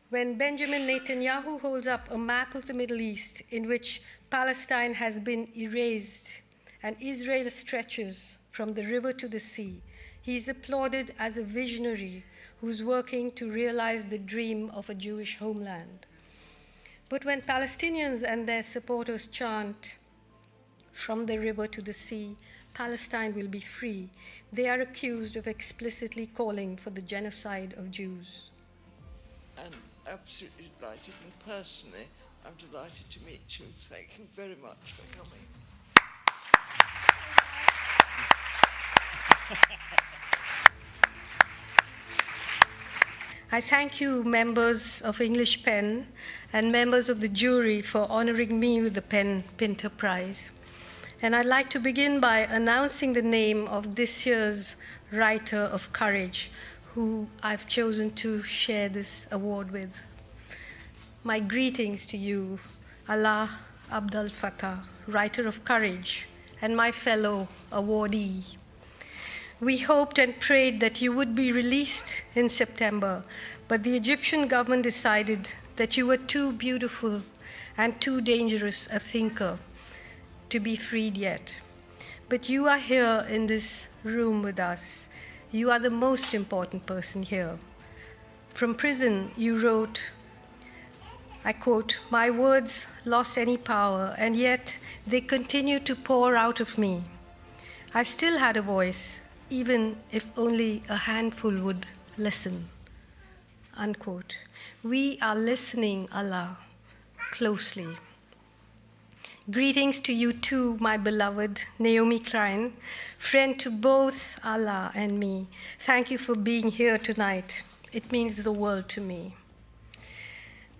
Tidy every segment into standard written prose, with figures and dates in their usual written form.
When Benjamin Netanyahu holds up a map of the Middle East in which Palestine has been erased and Israel stretches from the river to the sea, he is applauded as a visionary who's working to realize the dream of a Jewish homeland. But when Palestinians and their supporters chant, "From the river to the sea, Palestine will be free," they are accused of explicitly calling for the genocide of Jews. And absolutely delighted, and personally, I'm delighted to meet you. Thank you very much for coming. I thank you, members of English Pen and members of the jury, for honoring me with the Pen Pinter Prize. And I'd like to begin by announcing the name of this year's Writer of Courage, who I've chosen to share this award with. My greetings to you, Alaa Abdel Fattah, Writer of Courage, and my fellow awardee. We hoped and prayed that you would be released in September, but the Egyptian government decided that you were too beautiful and too dangerous a thinker to be freed yet. But you are here in this room with us. You are the most important person here. From prison, you wrote, I quote, "My words lost any power, and yet they continue to pour out of me. I still had a voice, even if only a handful would listen." Unquote. We are listening, Alaa, closely. Greetings to you too, my beloved Naomi Klein, friend to both Alaa and me. Thank you for being here tonight. It means the world to me.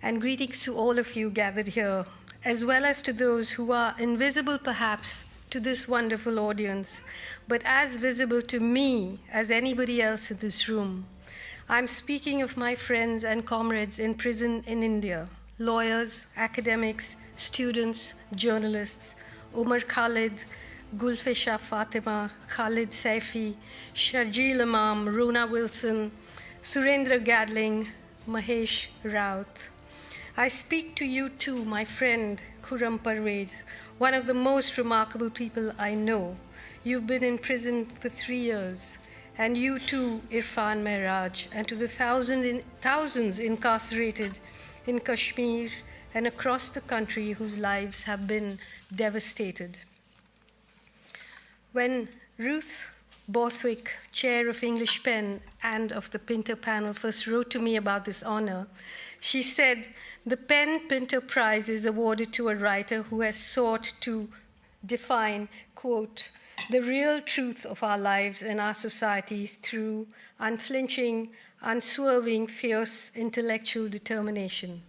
And greetings to all of you gathered here, as well as to those who are invisible perhaps to this wonderful audience, but as visible to me as anybody else in this room. I'm speaking of my friends and comrades in prison in India, lawyers, academics, students, journalists, Omar Khalid, Gulfisha Fatima, Khalid Saifi, Sharjeel Imam, Rona Wilson, Surendra Gadling, Mahesh Raut. I speak to you too, my friend Khurram Parvez, one of the most remarkable people I know. You've been in prison for 3 years. And you too, Irfan Mehraj, and to the thousands incarcerated in Kashmir and across the country whose lives have been devastated. When Ruth Borthwick, chair of English Pen and of the Pinter panel, first wrote to me about this honor, she said, "The Pen Pinter Prize is awarded to a writer who has sought to define, quote, the real truth of our lives and our societies through unflinching, unswerving, fierce intellectual determination."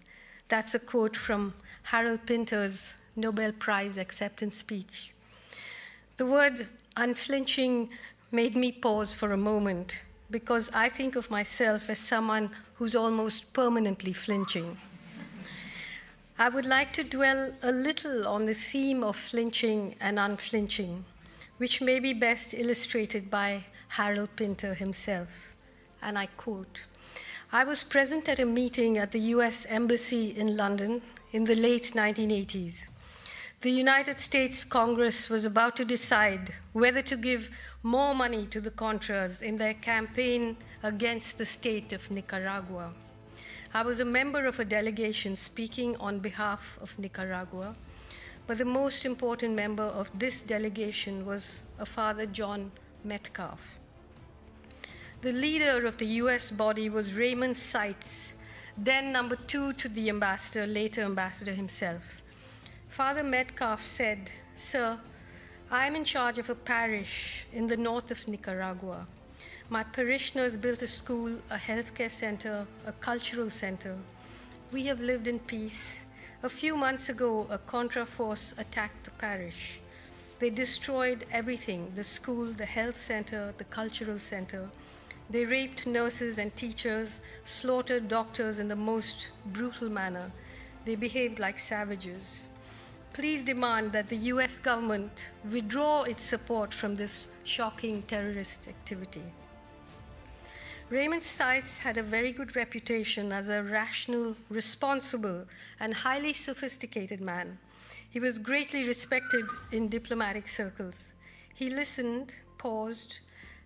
That's a quote from Harold Pinter's Nobel Prize acceptance speech. The word unflinching made me pause for a moment, because I think of myself as someone who's almost permanently flinching. I would like to dwell a little on the theme of flinching and unflinching, which may be best illustrated by Harold Pinter himself. And I quote, "I was present at a meeting at the US Embassy in London in the late 1980s. The United States Congress was about to decide whether to give more money to the Contras in their campaign against the state of Nicaragua. I was a member of a delegation speaking on behalf of Nicaragua, but the most important member of this delegation was a Father John Metcalf. The leader of the US body was Raymond Seitz, then number 2 to the ambassador, later ambassador himself. Father Metcalf said, "Sir, I'm in charge of a parish in the north of Nicaragua. My parishioners built a school, a healthcare center, a cultural center. We have lived in peace. A few months ago, a Contra force attacked the parish. They destroyed everything, the school, the health center, the cultural center. They raped nurses and teachers, slaughtered doctors in the most brutal manner. They behaved like savages. Please demand that the US government withdraw its support from this shocking terrorist activity." Raymond Stites had a very good reputation as a rational, responsible, and highly sophisticated man. He was greatly respected in diplomatic circles. He listened, paused,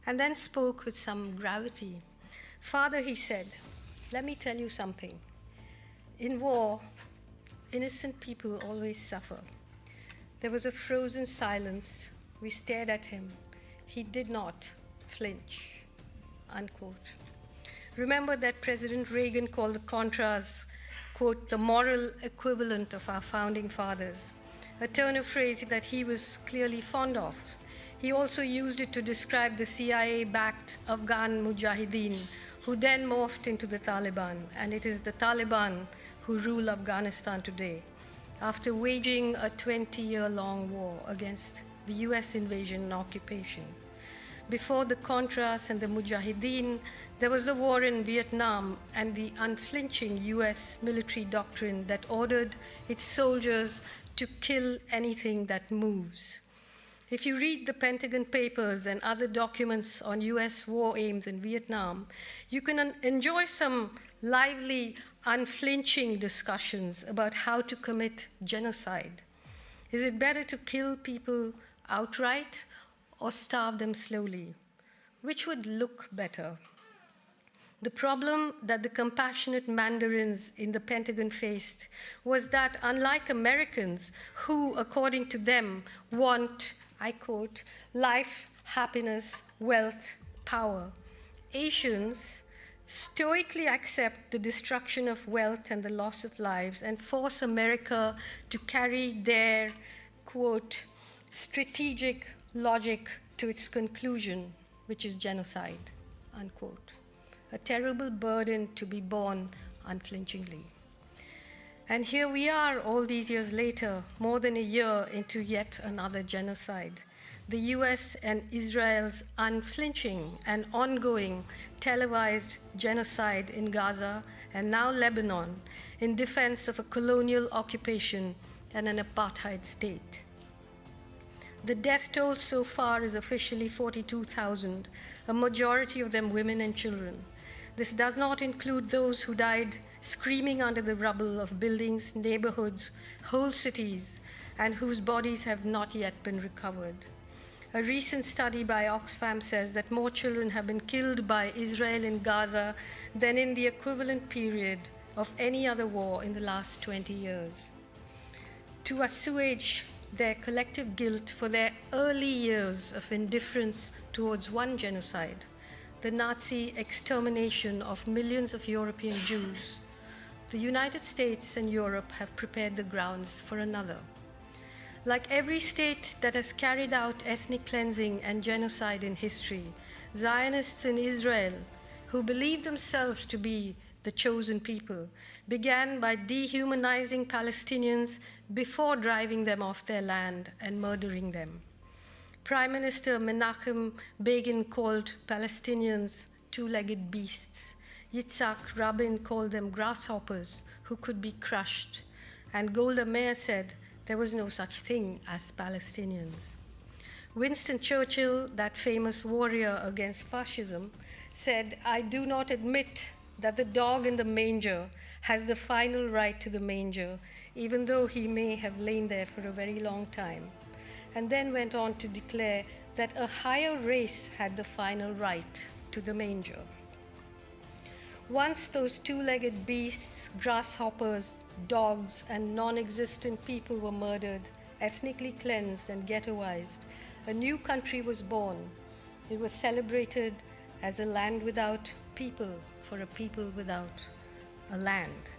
and then spoke with some gravity. "Father," he said, "let me tell you something. In war, innocent people always suffer." There was a frozen silence. We stared at him. He did not flinch, unquote. Remember that President Reagan called the Contras, quote, the moral equivalent of our founding fathers, a turn of phrase that he was clearly fond of. He also used it to describe the CIA-backed Afghan Mujahideen, who then morphed into the Taliban, and it is the Taliban who rule Afghanistan today, after waging a 20-year-long war against the US invasion and occupation. Before the Contras and the Mujahideen, there was the war in Vietnam and the unflinching US military doctrine that ordered its soldiers to kill anything that moves. If you read the Pentagon Papers and other documents on US war aims in Vietnam, you can enjoy some lively, unflinching discussions about how to commit genocide. Is it better to kill people outright or starve them slowly? Which would look better? The problem that the compassionate mandarins in the Pentagon faced was that, unlike Americans, who, according to them, want, I quote, life, happiness, wealth, power, Asians stoically accept the destruction of wealth and the loss of lives and force America to carry their, quote, strategic logic to its conclusion, which is genocide, unquote. A terrible burden to be borne unflinchingly. And here we are all these years later, more than a year into yet another genocide. The US and Israel's unflinching and ongoing televised genocide in Gaza and now Lebanon in defense of a colonial occupation and an apartheid state. The death toll so far is officially 42,000, a majority of them women and children. This does not include those who died screaming under the rubble of buildings, neighborhoods, whole cities, and whose bodies have not yet been recovered. A recent study by Oxfam says that more children have been killed by Israel in Gaza than in the equivalent period of any other war in the last 20 years. To assuage their collective guilt for their early years of indifference towards one genocide, the Nazi extermination of millions of European Jews, the United States and Europe have prepared the grounds for another. Like every state that has carried out ethnic cleansing and genocide in history, Zionists in Israel, who believe themselves to be the chosen people, began by dehumanizing Palestinians before driving them off their land and murdering them. Prime Minister Menachem Begin called Palestinians two-legged beasts. Yitzhak Rabin called them grasshoppers who could be crushed. And Golda Meir said there was no such thing as Palestinians. Winston Churchill, that famous warrior against fascism, said, "I do not admit that the dog in the manger has the final right to the manger, even though he may have lain there for a very long time," and then went on to declare that a higher race had the final right to the manger. Once those two-legged beasts, grasshoppers, dogs, and non-existent people were murdered, ethnically cleansed and ghettoized, a new country was born. It was celebrated as a land without people for a people without a land.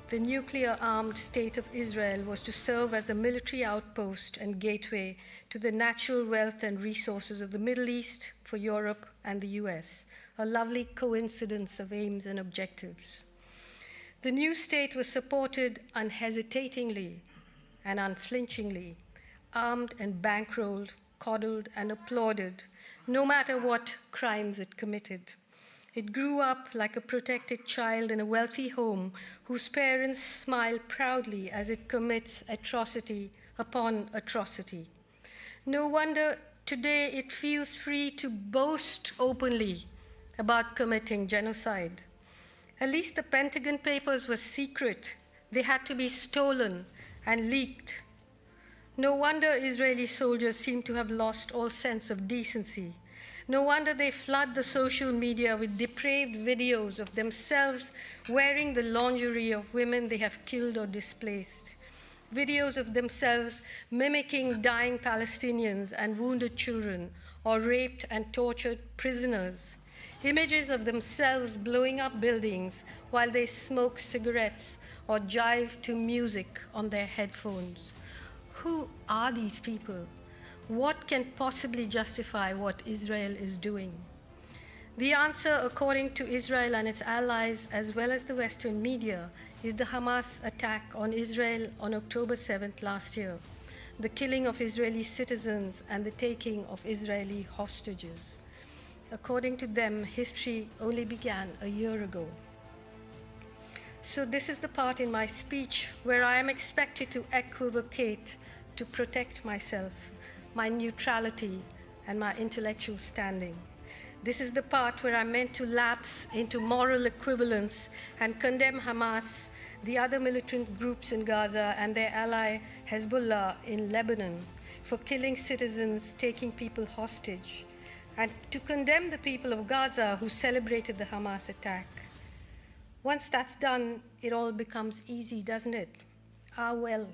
The nuclear-armed state of Israel was to serve as a military outpost and gateway to the natural wealth and resources of the Middle East for Europe and the US, a lovely coincidence of aims and objectives. The new state was supported unhesitatingly and unflinchingly, armed and bankrolled, coddled and applauded, no matter what crimes it committed. It grew up like a protected child in a wealthy home whose parents smile proudly as it commits atrocity upon atrocity. No wonder today it feels free to boast openly about committing genocide. At least the Pentagon Papers were secret. They had to be stolen and leaked. No wonder Israeli soldiers seem to have lost all sense of decency. No wonder they flood the social media with depraved videos of themselves wearing the lingerie of women they have killed or displaced. Videos of themselves mimicking dying Palestinians and wounded children, or raped and tortured prisoners. Images of themselves blowing up buildings while they smoke cigarettes or jive to music on their headphones. Who are these people? What can possibly justify what Israel is doing? The answer, according to Israel and its allies, as well as the Western media, is the Hamas attack on Israel on October 7th last year, the killing of Israeli citizens and the taking of Israeli hostages. According to them, history only began a year ago. So this is the part in my speech where I am expected to equivocate to protect myself, my neutrality, and my intellectual standing. This is the part where I'm meant to lapse into moral equivalence and condemn Hamas, the other militant groups in Gaza, and their ally Hezbollah in Lebanon for killing citizens, taking people hostage, and to condemn the people of Gaza who celebrated the Hamas attack. Once that's done, it all becomes easy, doesn't it? Ah, well,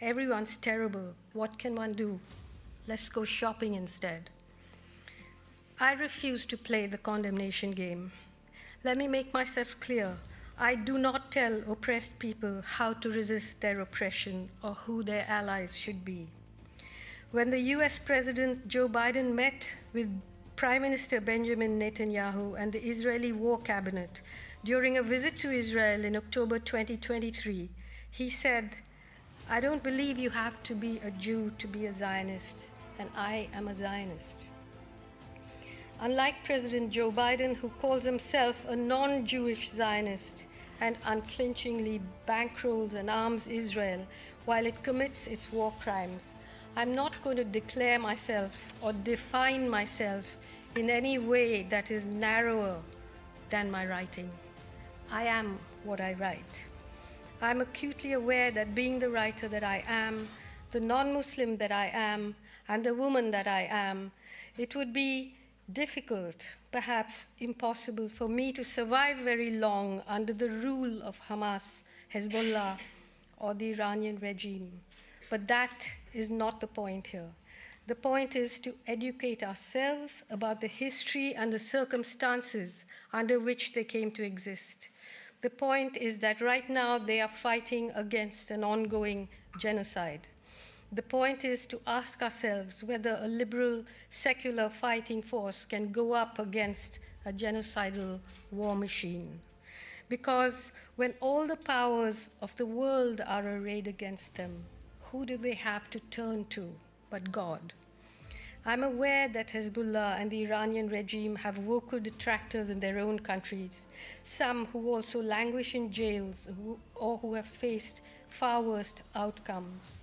everyone's terrible. What can one do? Let's go shopping instead. I refuse to play the condemnation game. Let me make myself clear. I do not tell oppressed people how to resist their oppression or who their allies should be. When the US President Joe Biden met with Prime Minister Benjamin Netanyahu and the Israeli War Cabinet during a visit to Israel in October 2023, he said, "I don't believe you have to be a Jew to be a Zionist, and I am a Zionist." Unlike President Joe Biden, who calls himself a non-Jewish Zionist and unflinchingly bankrolls and arms Israel while it commits its war crimes, I'm not going to declare myself or define myself in any way that is narrower than my writing. I am what I write. I'm acutely aware that being the writer that I am, the non-Muslim that I am, and the woman that I am, it would be difficult, perhaps impossible, for me to survive very long under the rule of Hamas, Hezbollah, or the Iranian regime. But that is not the point here. The point is to educate ourselves about the history and the circumstances under which they came to exist. The point is that right now they are fighting against an ongoing genocide. The point is to ask ourselves whether a liberal, secular fighting force can go up against a genocidal war machine. Because when all the powers of the world are arrayed against them, who do they have to turn to but God? I'm aware that Hezbollah and the Iranian regime have vocal detractors in their own countries, some who also languish in jails or who have faced far worse outcomes.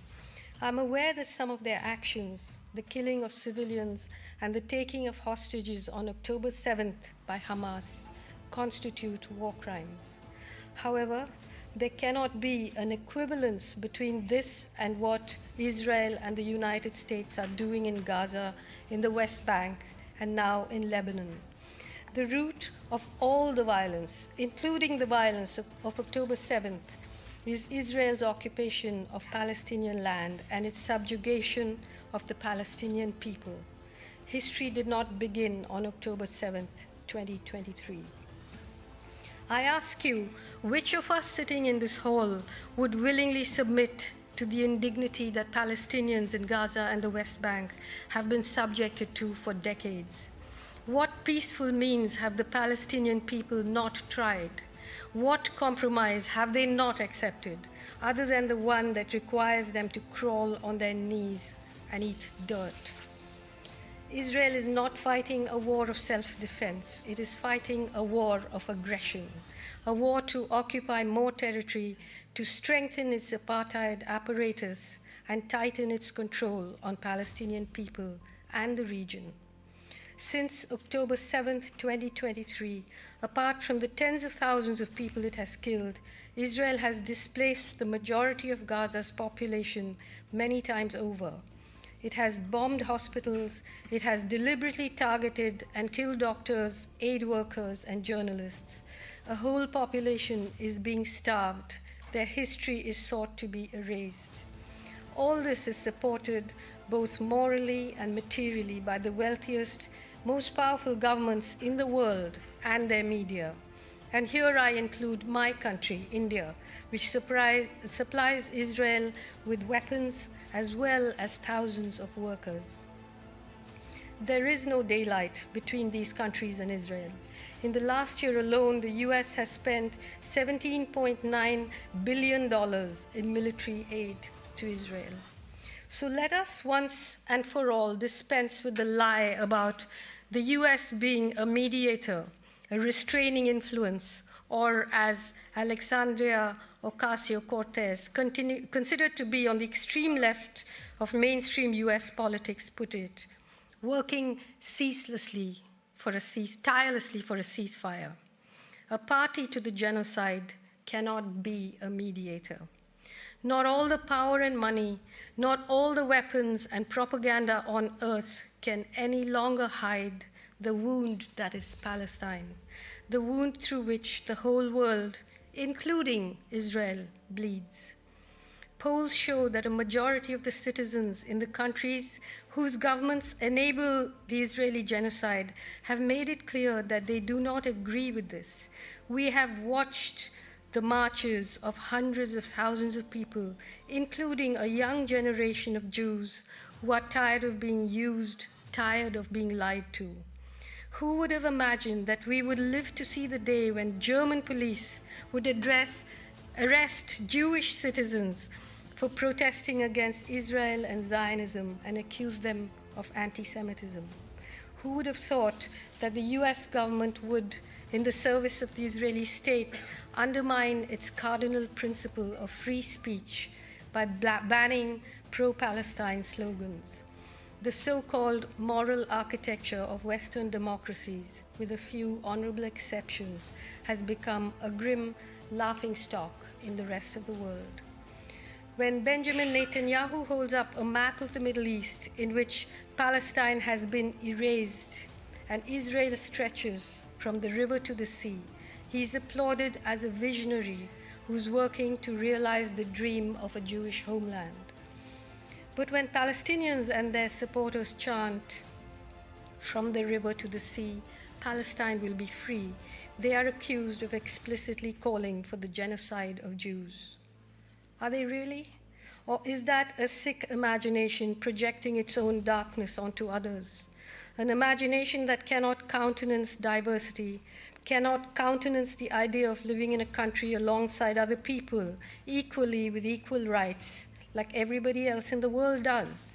I'm aware that some of their actions, the killing of civilians and the taking of hostages on October 7th by Hamas, constitute war crimes. However, there cannot be an equivalence between this and what Israel and the United States are doing in Gaza, in the West Bank, and now in Lebanon. The root of all the violence, including the violence of October 7th, is Israel's occupation of Palestinian land and its subjugation of the Palestinian people. History did not begin on October 7th, 2023. I ask you, which of us sitting in this hall would willingly submit to the indignity that Palestinians in Gaza and the West Bank have been subjected to for decades? What peaceful means have the Palestinian people not tried? What compromise have they not accepted, other than the one that requires them to crawl on their knees and eat dirt? Israel is not fighting a war of self-defense. It is fighting a war of aggression, a war to occupy more territory, to strengthen its apartheid apparatus, and tighten its control on Palestinian people and the region. Since October 7th, 2023, apart from the tens of thousands of people it has killed, Israel has displaced the majority of Gaza's population many times over. It has bombed hospitals, it has deliberately targeted and killed doctors, aid workers, and journalists. A whole population is being starved. Their history is sought to be erased. All this is supported both morally and materially by the wealthiest, most powerful governments in the world and their media. And here I include my country, India, which supplies Israel with weapons as well as thousands of workers. There is no daylight between these countries and Israel. In the last year alone, the US has spent $17.9 billion in military aid to Israel. So let us once and for all dispense with the lie about the US being a mediator, a restraining influence, or as Alexandria Ocasio-Cortez, considered to be on the extreme left of mainstream US politics, put it, working tirelessly for a ceasefire. A party to the genocide cannot be a mediator. Not all the power and money, not all the weapons and propaganda on earth can any longer hide the wound that is Palestine, the wound through which the whole world, including Israel, bleeds. Polls show that a majority of the citizens in the countries whose governments enable the Israeli genocide have made it clear that they do not agree with this. We have watched the marches of hundreds of thousands of people, including a young generation of Jews who are tired of being used, tired of being lied to. Who would have imagined that we would live to see the day when German police would arrest Jewish citizens for protesting against Israel and Zionism and accuse them of anti-Semitism? Who would have thought that the US government would, in the service of the Israeli state, undermine its cardinal principle of free speech by banning pro-Palestine slogans? The so-called moral architecture of Western democracies, with a few honorable exceptions, has become a grim laughingstock in the rest of the world. When Benjamin Netanyahu holds up a map of the Middle East in which Palestine has been erased and Israel stretches from the river to the sea, he is applauded as a visionary who's working to realize the dream of a Jewish homeland. But when Palestinians and their supporters chant, "From the river to the sea, Palestine will be free," they are accused of explicitly calling for the genocide of Jews. Are they really? Or is that a sick imagination projecting its own darkness onto others? An imagination that cannot countenance diversity, cannot countenance the idea of living in a country alongside other people, equally with equal rights, like everybody else in the world does.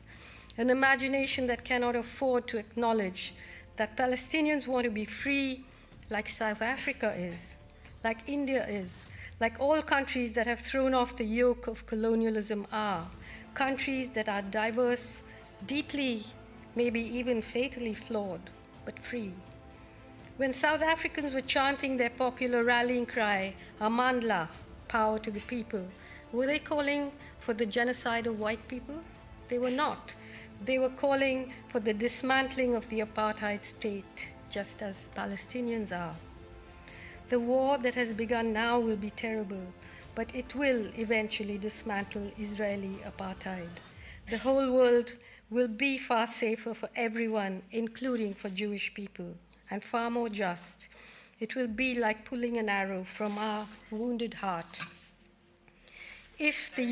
An imagination that cannot afford to acknowledge that Palestinians want to be free, like South Africa is, like India is, like all countries that have thrown off the yoke of colonialism are, countries that are diverse, deeply, maybe even fatally flawed, but free. When South Africans were chanting their popular rallying cry, "Amandla, power to the people," were they calling for the genocide of white people? They were not. They were calling for the dismantling of the apartheid state, just as Palestinians are. The war that has begun now will be terrible, but it will eventually dismantle Israeli apartheid. The whole world will be far safer for everyone, including for Jewish people, and far more just. It will be like pulling an arrow from our wounded heart. If the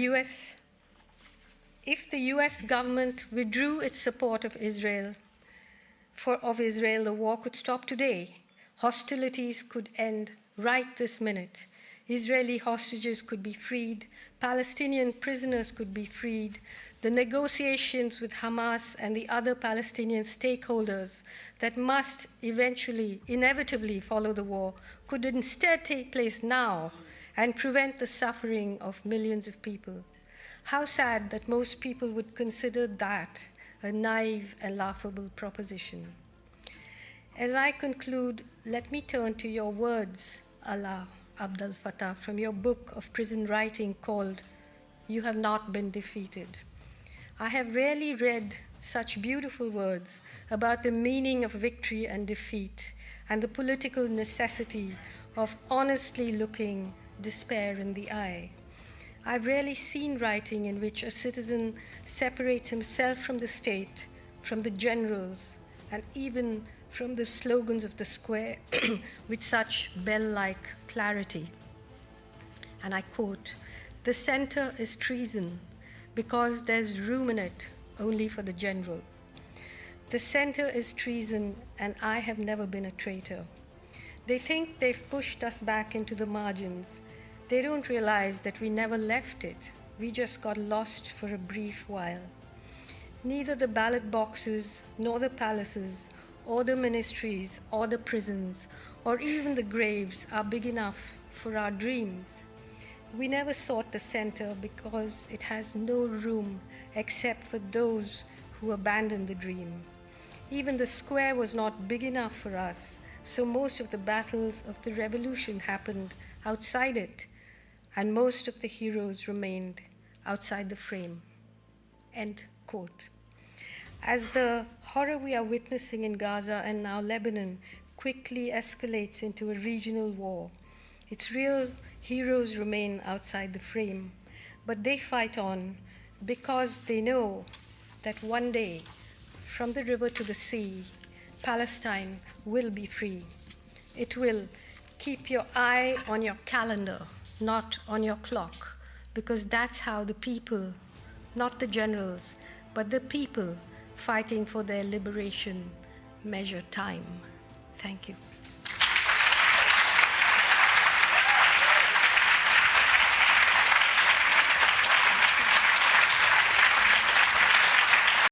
US government withdrew its support of Israel, the war could stop today. Hostilities could end right this minute. Israeli hostages could be freed. Palestinian prisoners could be freed. The negotiations with Hamas and the other Palestinian stakeholders that must inevitably follow the war could instead take place now and prevent the suffering of millions of people. How sad that most people would consider that a naive and laughable proposition. As I conclude, let me turn to your words, Allah Abdel Fattah, from your book of prison writing called You Have Not Been Defeated. I have rarely read such beautiful words about the meaning of victory and defeat and the political necessity of honestly looking despair in the eye. I've rarely seen writing in which a citizen separates himself from the state, from the generals, and even from the slogans of the square with such bell-like clarity. And I quote, "The center is treason because there's room in it only for the general. The center is treason, and I have never been a traitor. They think they've pushed us back into the margins. They don't realize that we never left it. We just got lost for a brief while. Neither the ballot boxes, nor the palaces, or the ministries, or the prisons, or even the graves are big enough for our dreams. We never sought the center because it has no room except for those who abandon the dream. Even the square was not big enough for us, so most of the battles of the revolution happened outside it, and most of the heroes remained outside the frame." End quote. As the horror we are witnessing in Gaza and now Lebanon quickly escalates into a regional war, its real heroes remain outside the frame, but they fight on because they know that one day, from the river to the sea, Palestine will be free. It will. Keep your eye on your calendar, not on your clock, because that's how the people, not the generals, but the people fighting for their liberation measure time. Thank you.